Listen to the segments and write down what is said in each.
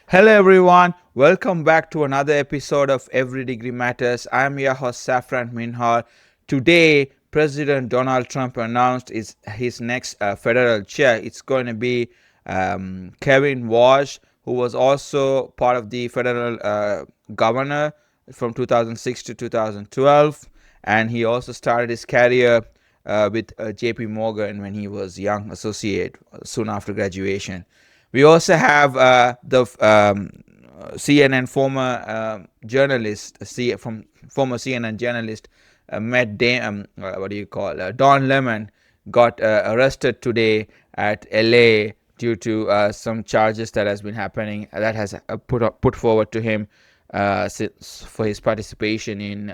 Hello, everyone. Welcome back to another episode of Every Degree Matters. I'm your host, Saffran. Today, President Donald Trump announced his next federal chair. It's going to be Kevin Walsh, who was also part of the federal governor from 2006 to 2012. And he also started his career with JP Morgan when he was young associate soon after graduation. We also have the CNN former journalist, from former CNN journalist what do you call Don Lemon got arrested today at LA due to some charges that has been happening that has put forward to him for his participation in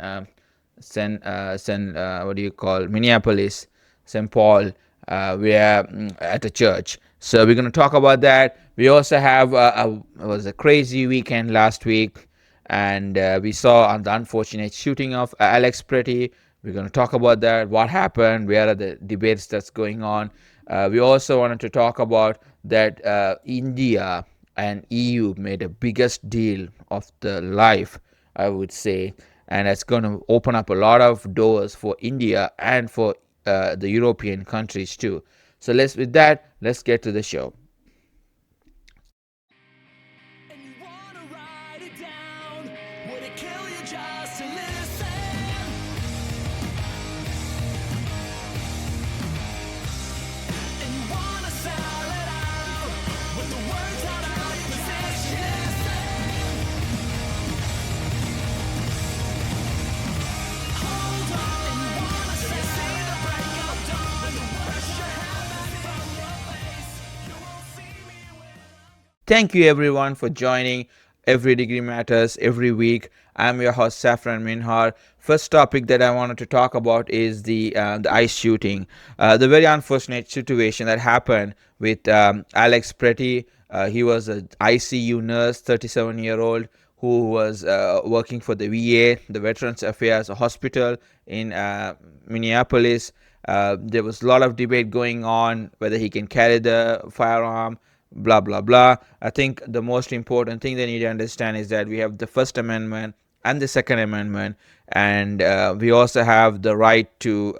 what do you call Minneapolis, St. Paul, where at a church. So we're going to talk about that. We also have it was a crazy weekend last week, and we saw on the unfortunate shooting of Alex Pretti. We're going to talk about that. What happened? Where are the debates that's going on? We also wanted to talk about that India and EU made a biggest deal of the life, I would say, and it's going to open up a lot of doors for India and for the European countries too. So let's get to the show. And you wanna write it down? Would it kill you just to listen? And you wanna sell it out, but the words out of your position. Hold on. And you wanna see the break of dawn, but the words you have from your face. You won't see me when Thank you everyone for joining Every Degree Matters every week. I'm your host Saffran Minhar. First topic that I wanted to talk about is the ICE shooting, the very unfortunate situation that happened with Alex Pretti. He was an ICU nurse, 37-year-old, who was working for the VA, the Veterans Affairs Hospital in Minneapolis. There was a lot of debate going on whether he can carry the firearm, blah blah blah. I think the most important thing they need to understand is that we have the First Amendment and the Second Amendment, and we also have the right to,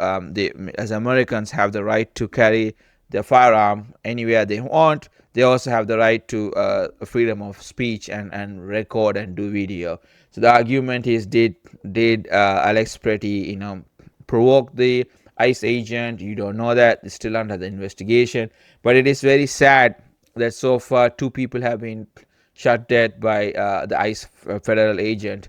as Americans, have the right to carry their firearm anywhere they want. They also have the right to freedom of speech and record and do video. So the argument is, did Alex Pretti, provoke the ICE agent? You don't know that. It's still under the investigation. But it is very sad that so far two people have been shot dead by the ICE federal agent,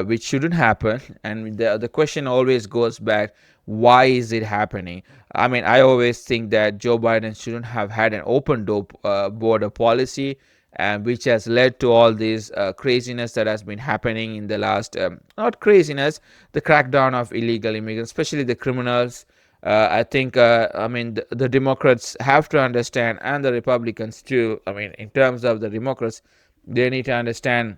which shouldn't happen. And the question always goes back, why is it happening? I mean, I always think that Joe Biden shouldn't have had an open door border policy, and which has led to all this craziness that has been happening in the last, not craziness, the crackdown of illegal immigrants, especially the criminals. I think, I mean, the Democrats have to understand, and the Republicans too. I mean, in terms of the Democrats, they need to understand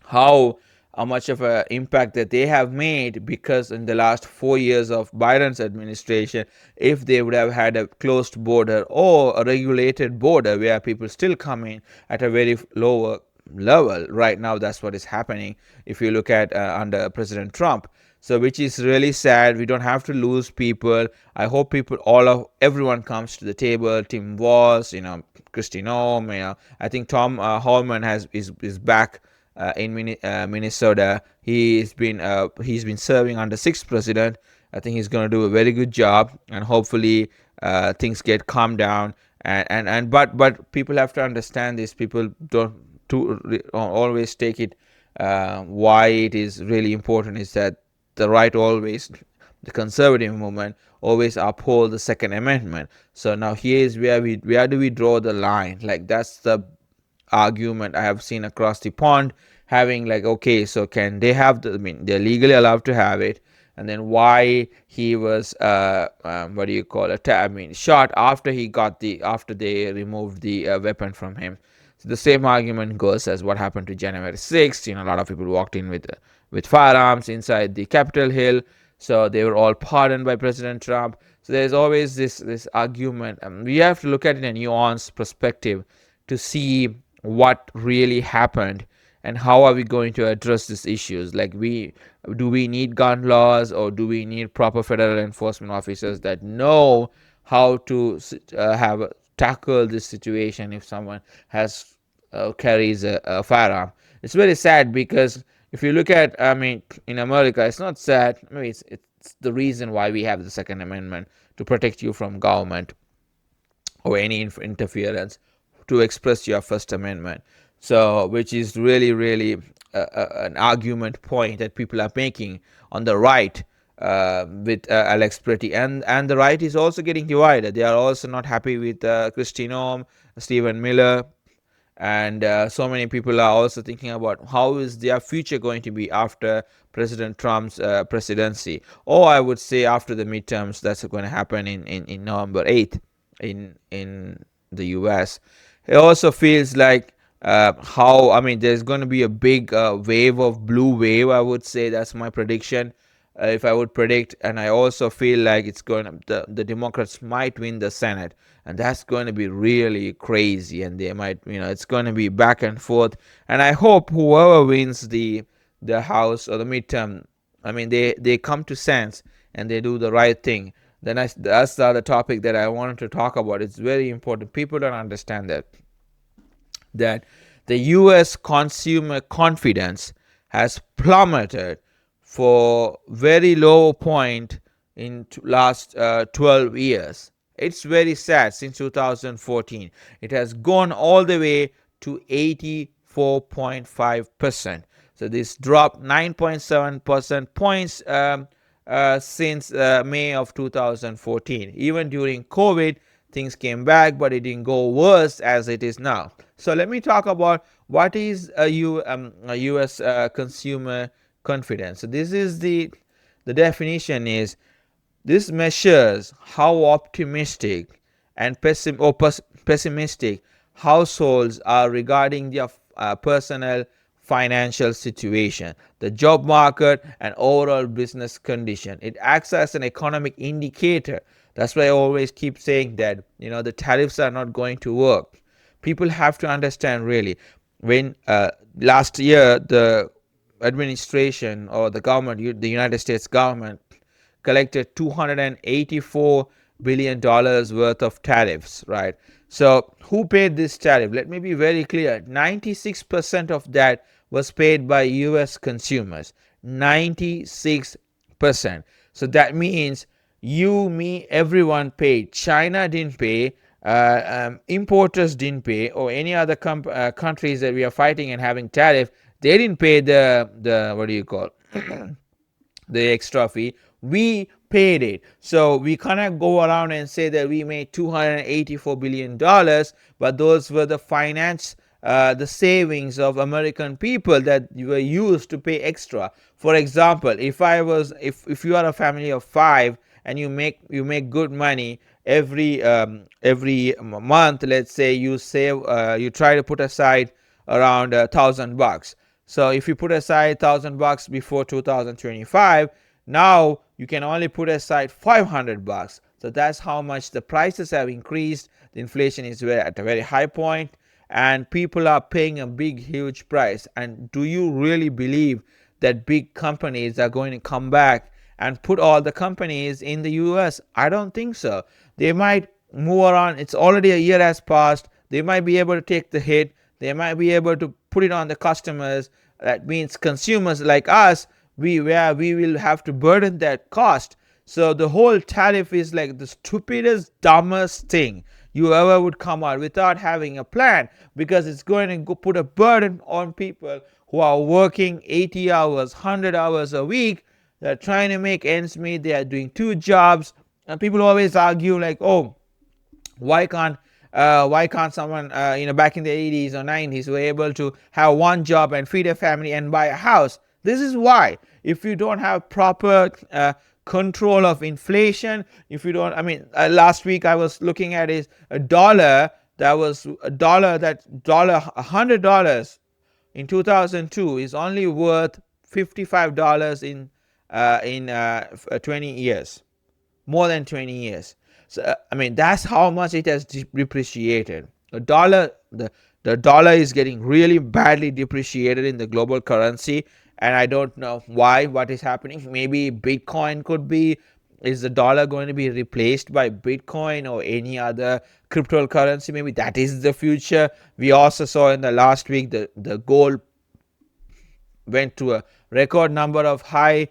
how much of an impact that they have made, because in the last 4 years of Biden's administration, if they would have had a closed border or a regulated border where people still come in at a very lower level, right now that's what is happening if you look at under President Trump. So which is really sad. We don't have to lose people. I hope everyone comes to the table. Tim Walz, Christine Ohm, I think Tom Holman is back in Minnesota. He's been serving under sixth president. I think he's going to do a very good job, and hopefully things get calmed down. But people have to understand this. People don't always take it. Why it is really important is that the right always, the conservative movement always uphold the Second Amendment. So now here is where do we draw the line? Like, that's the argument I have seen across the pond, having like, okay, so can they have I mean, they're legally allowed to have it, and then why he was what do you call it? I mean, shot after after they removed the weapon from him. So the same argument goes as what happened to January 6th. A lot of people walked in with firearms inside the Capitol Hill. So they were all pardoned by President Trump. So there's always this argument. We have to look at it in a nuanced perspective to see what really happened and how are we going to address these issues. Like, we need gun laws, or do we need proper federal enforcement officers that know how to have tackle this situation if someone has carries a firearm. It's very sad because if you look at, I mean, in America, it's not sad. Maybe it's the reason why we have the Second Amendment, to protect you from government or any interference, to express your First Amendment. So, which is really, really an argument point that people are making on the right with Alex Pretti, and the right is also getting divided. They are also not happy with Christine Ohm, Stephen Miller, and so many people are also thinking about how is their future going to be after President Trump's presidency, or I would say after the midterms that's going to happen in November 8th in the US. It also feels like how, I mean, there's going to be a big wave of blue wave, I would say. That's my prediction. If I would predict, and I also feel like it's going to, the Democrats might win the Senate, and that's going to be really crazy, and they might, it's going to be back and forth. And I hope whoever wins the House or the midterm, I mean, they come to sense and they do the right thing. Then that's the other topic that I wanted to talk about. It's very important. People don't understand that the U.S. consumer confidence has plummeted for very low point in last 12 years. It's very sad. Since 2014 it has gone all the way to 84.5%. So this dropped 9.7% points since May of 2014. Even during COVID, things came back, but it didn't go worse as it is now. So let me talk about what is a U.S. Consumer confidence. So this is the definition is, this measures how optimistic and pessimistic households are regarding their personal financial situation, the job market, and overall business condition. It acts as an economic indicator. That's why I always keep saying that, the tariffs are not going to work. People have to understand, really, when last year the administration or the government, the United States government, collected $284 billion worth of tariffs, right? So who paid this tariff? Let me be very clear. 96% of that was paid by US consumers. 96%. So that means you, me, everyone paid. China didn't pay. Importers didn't pay, or any other countries that we are fighting and having tariff, they didn't pay the what do you call the extra fee. We paid it. So we cannot go around and say that we made $284 billion, but those were the the savings of American people that were used to pay extra. For example, if you are a family of 5 and you make good money every month, let's say you save, you try to put aside around $1,000. So if you put aside $1,000 before 2025, now you can only put aside $500. So that's how much the prices have increased. The inflation is at a very high point, and people are paying a big, huge price. And do you really believe that big companies are going to come back and put all the companies in the US? I don't think so. They might move around. It's already a year has passed. They might be able to take the hit. They might be able to put it on the customers. That means consumers like us, we will have to burden that cost. So the whole tariff is like the stupidest, dumbest thing you ever would come out without having a plan, because it's going to go put a burden on people who are working 80 hours, 100 hours a week. They're trying to make ends meet. They are doing 2 jobs, and people always argue like, oh, why can't someone back in the 80s or 90s were able to have 1 job and feed a family and buy a house? This is why. If you don't have proper control of inflation, if you don't, I mean, last week I was looking at is a dollar, that was a dollar, that dollar, $100 in 2002 is only worth $55 in 20 years, more than 20 years. So I mean, that's how much it has depreciated. A dollar, the The dollar is getting really badly depreciated in the global currency, and I don't know why, what is happening. Maybe Bitcoin could be. Is the dollar going to be replaced by Bitcoin or any other cryptocurrency? Maybe that is the future. We also saw in the last week the gold went to a record number of high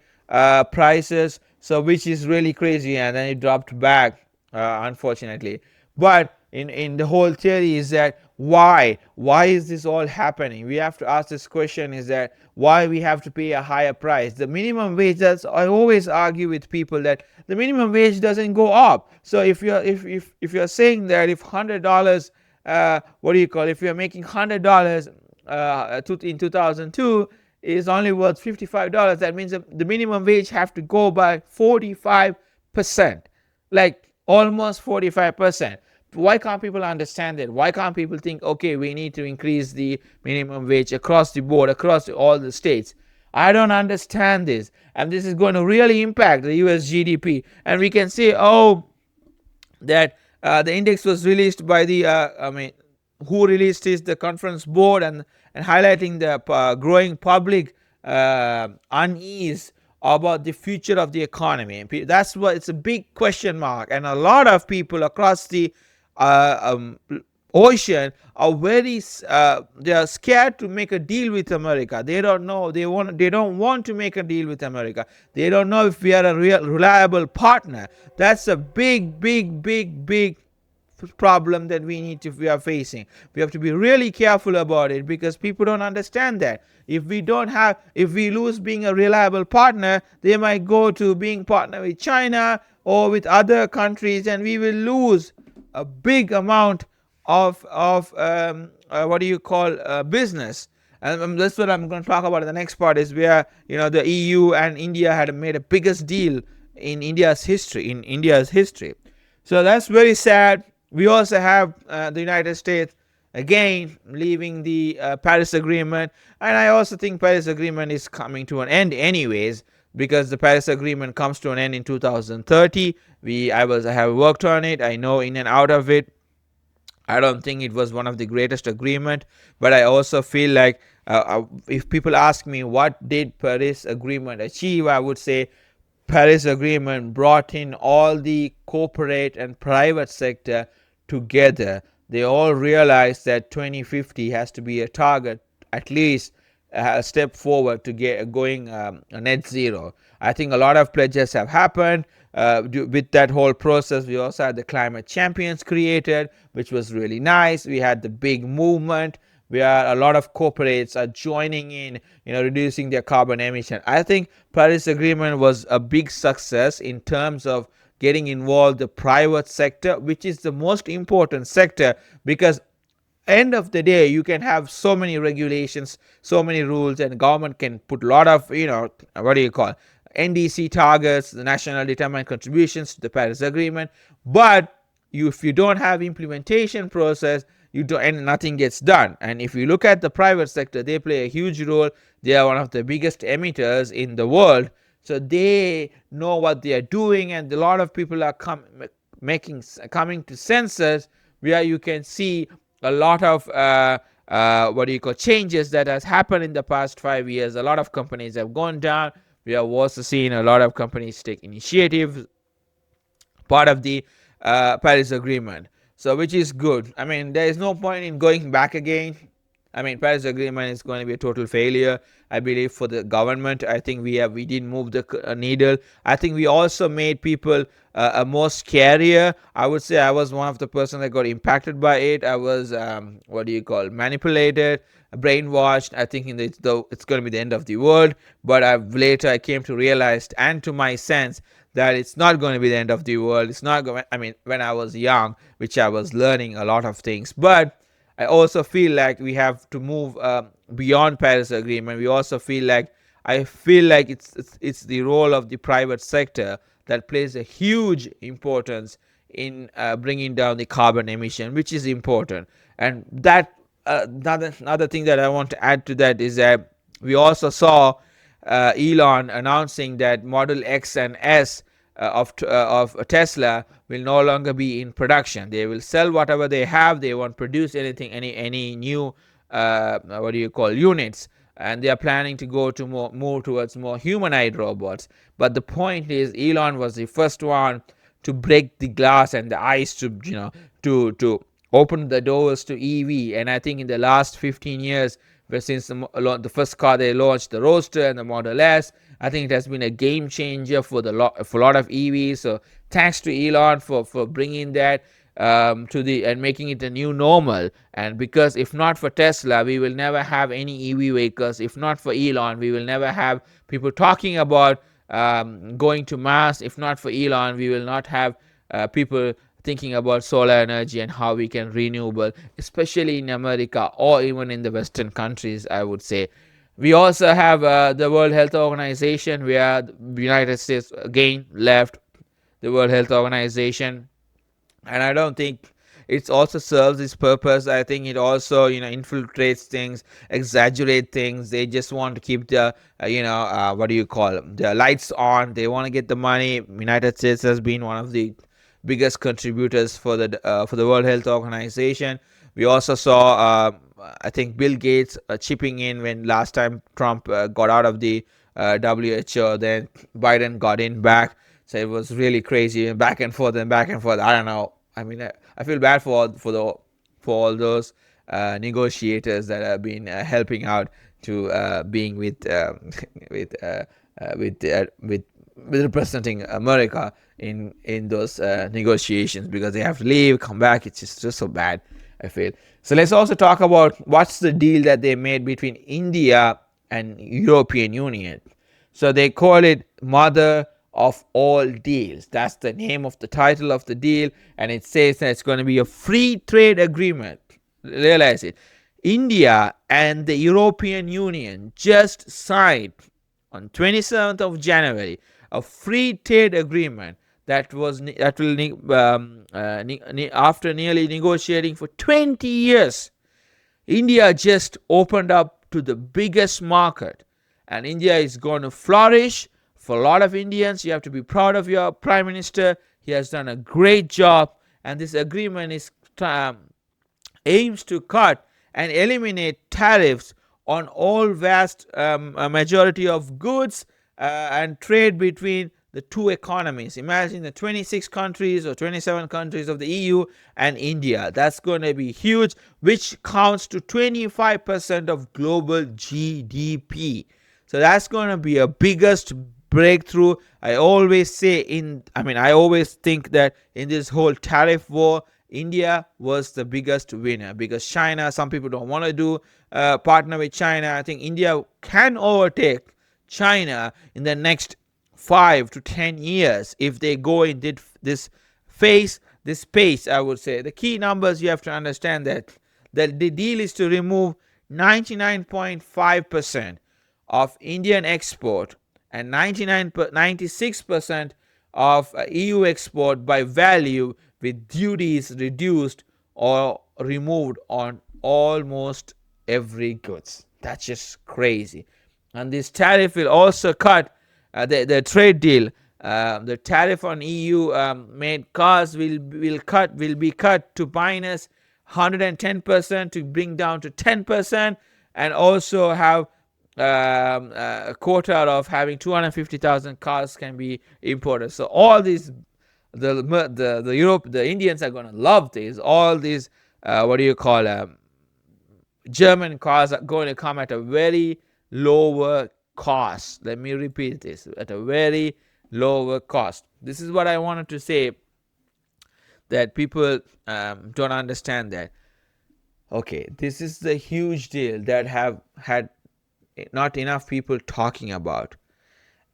prices, so which is really crazy, and then it dropped back, unfortunately. But in the whole theory is that why is this all happening? We have to ask this question: is that why we have to pay a higher price? The minimum wage, that's, I always argue with people that the minimum wage doesn't go up. So if you're saying that if $100, what do you call, if you're making $100 in 2002 is only worth $55, that means the minimum wage have to go by 45%, like almost 45%. Why can't people understand it? Why can't people think, okay, we need to increase the minimum wage across the board, across all the states? I don't understand this, and this is going to really impact the US GDP. And we can say, oh, that the index was released by the who released is the conference board, and highlighting the growing public unease about the future of the economy. That's what, it's a big question mark, and a lot of people across the uh, um, ocean are very they are scared to make a deal with America. They don't know, they don't want to make a deal with America. They don't know if we are a real reliable partner. That's a big problem that we are facing. We have to be really careful about it, because people don't understand that if we lose being a reliable partner, they might go to being partner with China or with other countries, and we will lose a big amount of what do you call business. And that's what I'm going to talk about in the next part, is where the EU and India had made a biggest deal in India's history. So that's very sad. We also have the United States again leaving the Paris Agreement, and I also think Paris Agreement is coming to an end anyways, because the Paris Agreement comes to an end in 2030. I have worked on it. I know in and out of it. I don't think it was one of the greatest agreement, but I also feel like if people ask me what did Paris Agreement achieve, I would say Paris Agreement brought in all the corporate and private sector together. They all realized that 2050 has to be a target, at least a step forward to get going net zero. I think a lot of pledges have happened with that whole process. We also had the climate champions created, which was really nice. We had the big movement where a lot of corporates are joining in, reducing their carbon emission. I think Paris Agreement was a big success in terms of getting involved the private sector, which is the most important sector, because end of the day you can have so many regulations, so many rules, and government can put a lot of what do you call NDC targets, the national determined contributions to the Paris Agreement, but if you don't have implementation process, you don't, and nothing gets done. And if you look at the private sector, they play a huge role. They are one of the biggest emitters in the world, so they know what they are doing, and a lot of people are coming to senses where you can see a lot of what do you call changes that has happened in the past 5 years. A lot of companies have gone down. We have also seen a lot of companies take initiatives, part of the Paris Agreement. So, which is good. I mean, there is no point in going back again. I mean, Paris Agreement is going to be a total failure, I believe, for the government. I think we didn't move the needle. I think we also made people more scarier. I would say I was one of the person that got impacted by it. I was what do you call, manipulated, brainwashed. I think it's going to be the end of the world. But later I came to realize, and to my sense, that it's not going to be the end of the world. It's not going. I mean, when I was young, which I was learning a lot of things, but I also feel like we have to move beyond Paris Agreement. We also feel like it's the role of the private sector that plays a huge importance in bringing down the carbon emission, which is important. And that another thing that I want to add to that is that we also saw Elon announcing that Model X and S of Tesla will no longer be in production. They will sell whatever they have. They won't produce anything, any new what do you call units, and they are planning to go to move towards more humanoid robots. But the point is, Elon was the first one to break the glass and the ice to to open the doors to EV. And I think in the last 15 years, since the first car they launched, the Roadster and the Model S, I think it has been a game changer for for a lot of EVs. So thanks to Elon for bringing that to the and making it a new normal. And because if not for Tesla, we will never have any EV vehicles. If not for Elon, we will never have people talking about going to Mars. If not for Elon, we will not have people thinking about solar energy and how we can renewable, especially in America or even in the Western countries, I would say. We also have the World Health Organization, where the United States again left the World Health Organization, and I don't think it also serves its purpose. I think it also infiltrates things, exaggerate things. They just want to keep the what do you call them, the lights on. They want to get the money. United States has been one of the biggest contributors for the World Health Organization. We also saw I think Bill Gates chipping in when last time Trump got out of the WHO. Then Biden got in back. So it was really crazy, back and forth and back and forth. I don't know. I mean, I feel bad for all those negotiators that have been helping out to being with uh, with representing America in those negotiations, because they have to leave, come back. It's just so bad, I feel. So let's also talk about what's the deal that they made between India and European Union. So they call it Mother of All Deals. That's the name of the title of the deal, and it says that it's going to be a free trade agreement. Realize it. India and the European Union just signed on 27th of January a free trade agreement that will after nearly negotiating for 20 years. India just opened up to the biggest market, and India is going to flourish. For a lot of Indians, you have to be proud of your Prime Minister. He has done a great job, and this agreement aims to cut and eliminate tariffs on all vast a majority of goods and trade between the two economies. Imagine the 26 countries or 27 countries of the EU and India. That's going to be huge, which counts to 25% of global GDP. So that's going to be a biggest breakthrough. I always think that in this whole tariff war, India was the biggest winner, because China, some people don't want to do partner with China. I think India can overtake China in the next 5 to 10 years if they go in this pace. I would say the key numbers you have to understand that the deal is to remove 99.5% of Indian export and 96% of EU export by value, with duties reduced or removed on almost every goods. That's just crazy. And this tariff will also cut the trade deal. The tariff on EU made cars will be cut to minus 110%, to bring down to 10%, and also have a quota of having 250,000 cars can be imported. So all these, the Indians are going to love this. All these German cars are going to come at a very lower cost. Let me repeat this: at a very lower cost. This is what I wanted to say, that people don't understand that. Okay, this is the huge deal that have had not enough people talking about.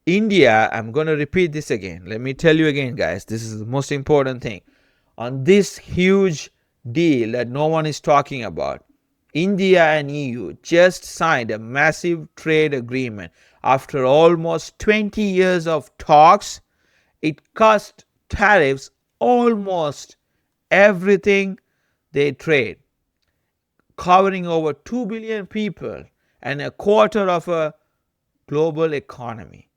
India, I'm going to repeat this again. Let me tell you again, guys. This is the most important thing. On this huge deal that no one is talking about, India and EU just signed a massive trade agreement. After almost 20 years of talks, it cost tariffs almost everything they trade, covering over 2 billion people and a quarter of a global economy.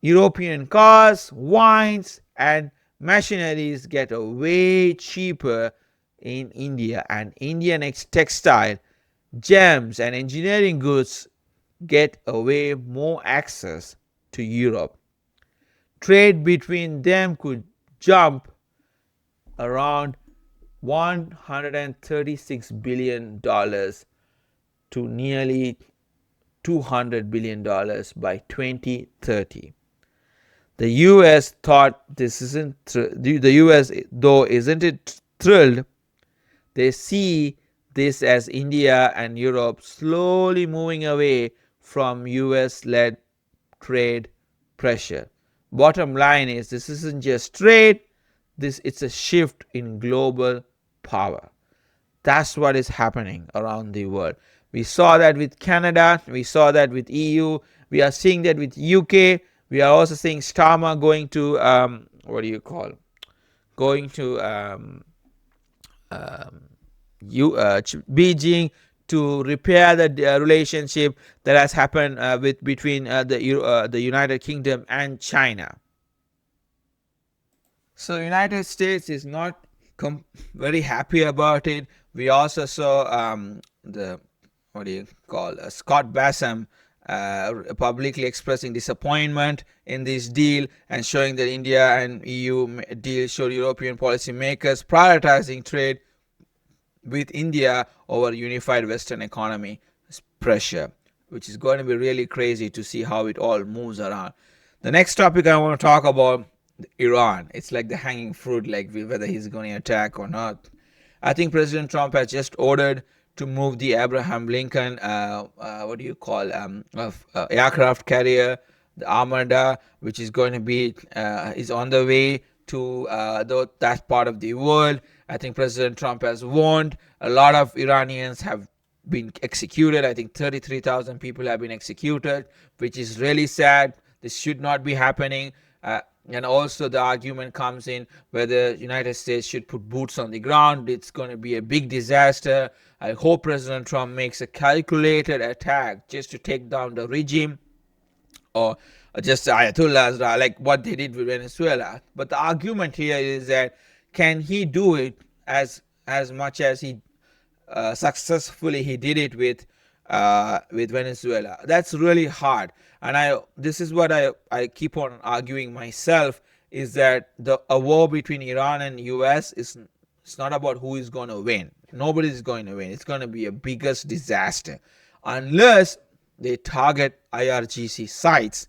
European cars, wines, and machineries get way cheaper in India, and Indian textile, gems, and engineering goods get away more access to Europe. Trade between them could jump around $136 billion to nearly $200 billion by 2030. The US thought this isn't the US though isn't it thrilled. They see this as India and Europe slowly moving away from US led trade pressure. Bottom line is this isn't just trade, it's a shift in global power. That's what is happening around the world. We saw that with Canada, we saw that with EU, we are seeing that with UK, we are also seeing Starmer going to what do you call? Going to Beijing to repair the relationship that has happened with between the United Kingdom and China. So United States is not very happy about it. We also saw the what do you call Scott Bassam publicly expressing disappointment in this deal and showing that India and EU deal showed European policymakers prioritizing trade with India over unified Western economy pressure, which is going to be really crazy to see how it all moves around. The next topic I want to talk about, Iran. It's like the hanging fruit, like whether he's going to attack or not. I think President Trump has just ordered to move the Abraham Lincoln, what do you call, aircraft carrier, the Armada, which is going to be is on the way to that part of the world. I think President Trump has warned a lot of Iranians have been executed. I think 33,000 people have been executed, which is really sad. This should not be happening. And also the argument comes in whether United States should put boots on the ground. It's going to be a big disaster. I hope President Trump makes a calculated attack just to take down the regime or just ayatollahs like what they did with Venezuela. But the argument here is that can he do it as much as he successfully he did it with Venezuela? That's really hard. And this is what I keep on arguing myself, is that a war between Iran and US is it's not about who is going to win. Nobody is going to win. It's going to be a biggest disaster unless they target IRGC sites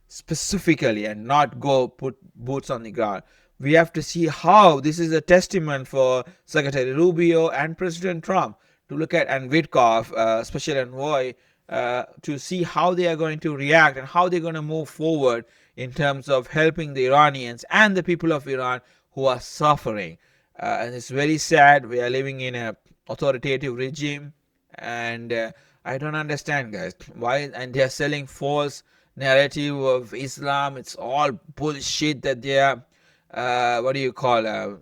specifically and not go put boots on the ground. We have to see how this is a testament for Secretary Rubio and President Trump to look at, and Witkoff, Special Envoy, to see how they are going to react and how they're going to move forward in terms of helping the Iranians and the people of Iran who are suffering. And it's very sad. We are living in an authoritative regime, and I don't understand, guys, why. And they are selling false narrative of Islam. It's all bullshit that they are what do you call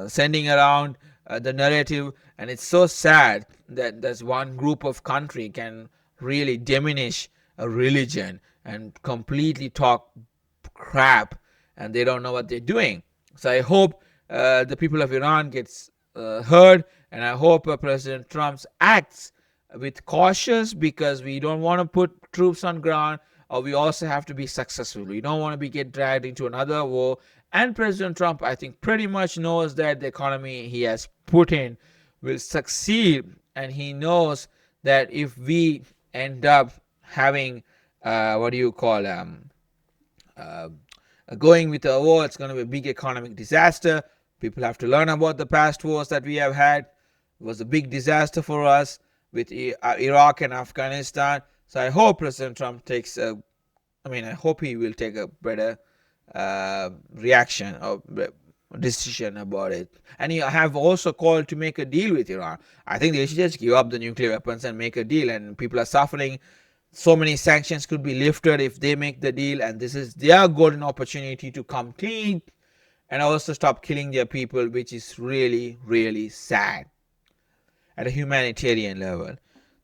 sending around the narrative. And it's so sad that there's one group of country can really diminish a religion and completely talk crap, and they don't know what they're doing. So I hope the people of Iran gets heard, and I hope President Trump acts with cautious, because we don't want to put troops on ground, or we also have to be successful. We don't want to get dragged into another war. And President Trump, I think, pretty much knows that the economy he has put in will succeed, and he knows that if we end up having what do you call going with a war, it's going to be a big economic disaster. People have to learn about the past wars that we have had. It was a big disaster for us with Iraq and Afghanistan. So I hope President Trump I hope he will take a better reaction or decision about it. And he have also called to make a deal with Iran. I think they should just give up the nuclear weapons and make a deal. And people are suffering. So many sanctions could be lifted if they make the deal, and this is their golden opportunity to come clean and also stop killing their people, which is really, really sad at a humanitarian level.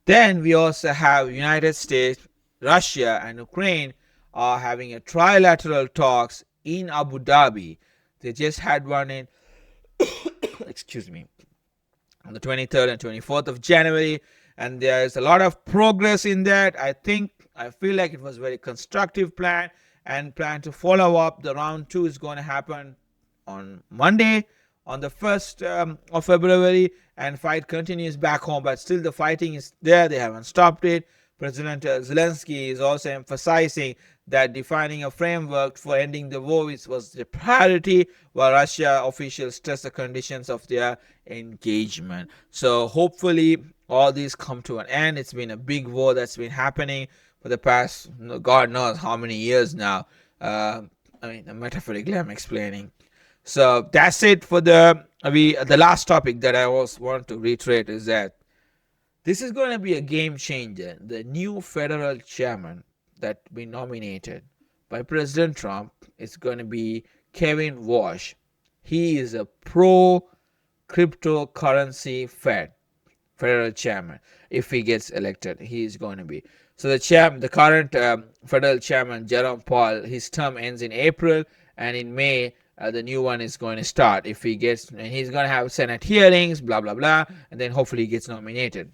Then we also have United States, Russia, and Ukraine are having a trilateral talks in Abu Dhabi. They just had one in, excuse me, on the 23rd and 24th of January, and there's a lot of progress in that. I feel like it was a very constructive plan and plan to follow up. The round two is going to happen on Monday, on the 1st of February, and fight continues back home, but still the fighting is there. They haven't stopped it. President Zelensky is also emphasizing that defining a framework for ending the war was the priority, while Russia officials stress the conditions of their engagement. So hopefully all these come to an end. It's been a big war that's been happening for the past God knows how many years now. Metaphorically I'm explaining. So that's it for the last topic that I also want to reiterate is that this is going to be a game changer. The new federal chairman that been nominated by President Trump is going to be Kevin Walsh. He is a pro cryptocurrency federal chairman. If he gets elected, he is going to be. So the current federal chairman Jerome Powell, his term ends in April, and in May the new one is going to start. If he gets, and he's going to have Senate hearings, blah blah blah, and then hopefully he gets nominated,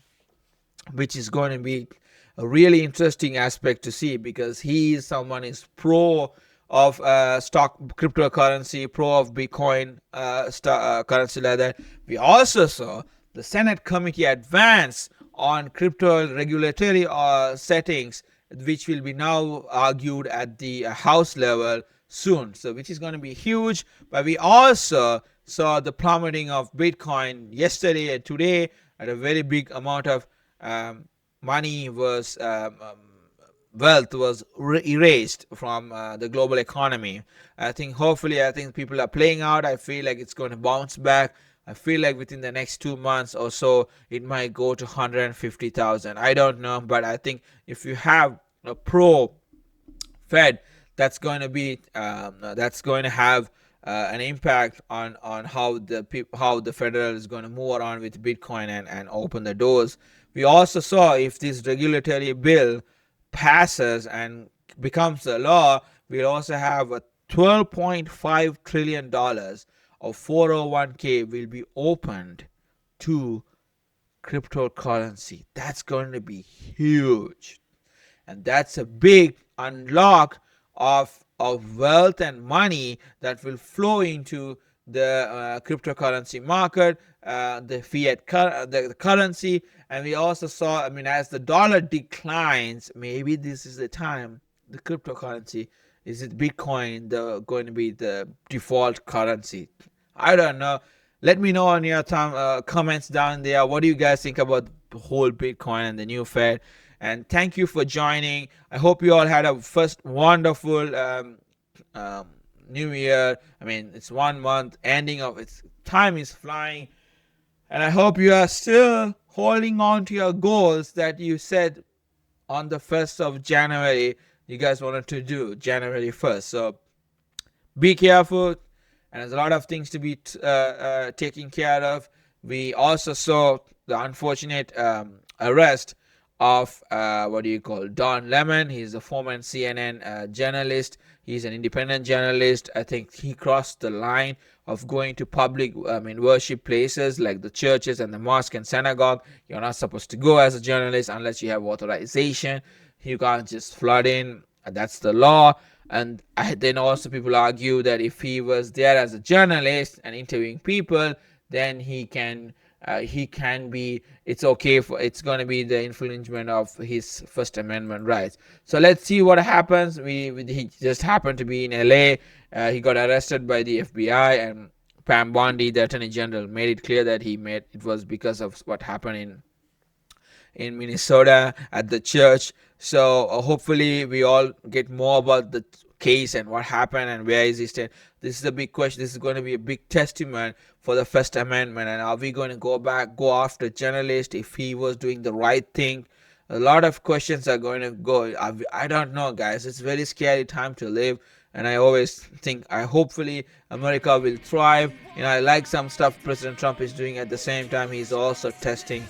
which is going to be a really interesting aspect to see, because he is someone is pro of stock cryptocurrency, pro of Bitcoin currency like that. We also saw the Senate committee advance on crypto regulatory settings, which will be now argued at the House level soon. So which is going to be huge. But we also saw the plummeting of Bitcoin yesterday and today at a very big amount of money was wealth was erased from the global economy. I think people are playing out. I feel like it's going to bounce back. I feel like within the next 2 months or so it might go to 150,000. I don't know, but I think if you have a pro Fed, that's going to have an impact on how the federal is going to move around with Bitcoin and open the doors. We also saw if this regulatory bill passes and becomes a law, we'll also have a $12.5 trillion of 401k will be opened to cryptocurrency. That's going to be huge, and that's a big unlock of wealth and money that will flow into the cryptocurrency market, the fiat the currency. And we also saw, as the dollar declines, maybe this is the time the cryptocurrency, is it Bitcoin going to be the default currency? I don't know. Let me know on your comments down there. What do you guys think about the whole Bitcoin and the new Fed? And thank you for joining. I hope you all had a first wonderful new year. It's 1 month, ending of its time is flying. And I hope you are still holding on to your goals that you said on the 1st of January you guys wanted to do, January 1st. So be careful, and there's a lot of things to be taken care of. We also saw the unfortunate arrest of Don Lemon. He's a former CNN journalist. He's an independent journalist. I think he crossed the line of going to public worship places like the churches and the mosque and synagogue. You're not supposed to go as a journalist unless you have authorization. You can't just flood in. That's the law. And then also people argue that if he was there as a journalist and interviewing people, then he can be, it's going to be the infringement of his First Amendment rights. So let's see what happens. He just happened to be in LA. He got arrested by the FBI, and Pam Bondi, the Attorney General, made it clear that it was because of what happened in Minnesota at the church. So hopefully we all get more about the case and what happened and where is he stand. This is a big question. This is going to be a big testament for the First Amendment. And are we going to go after journalists if he was doing the right thing? A lot of questions are going to go. I don't know, guys. It's a very scary time to live. And I always think, hopefully America will thrive. I like some stuff President Trump is doing. At the same time, he's also testing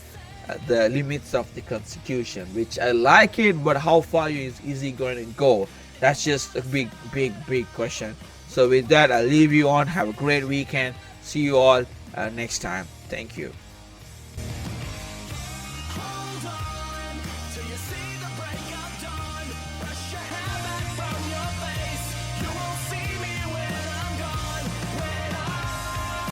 the limits of the Constitution, which I like it, but how far is he going to go? That's just a big question. So with that, I'll leave you on. Have a great weekend. See you all next time. Thank you.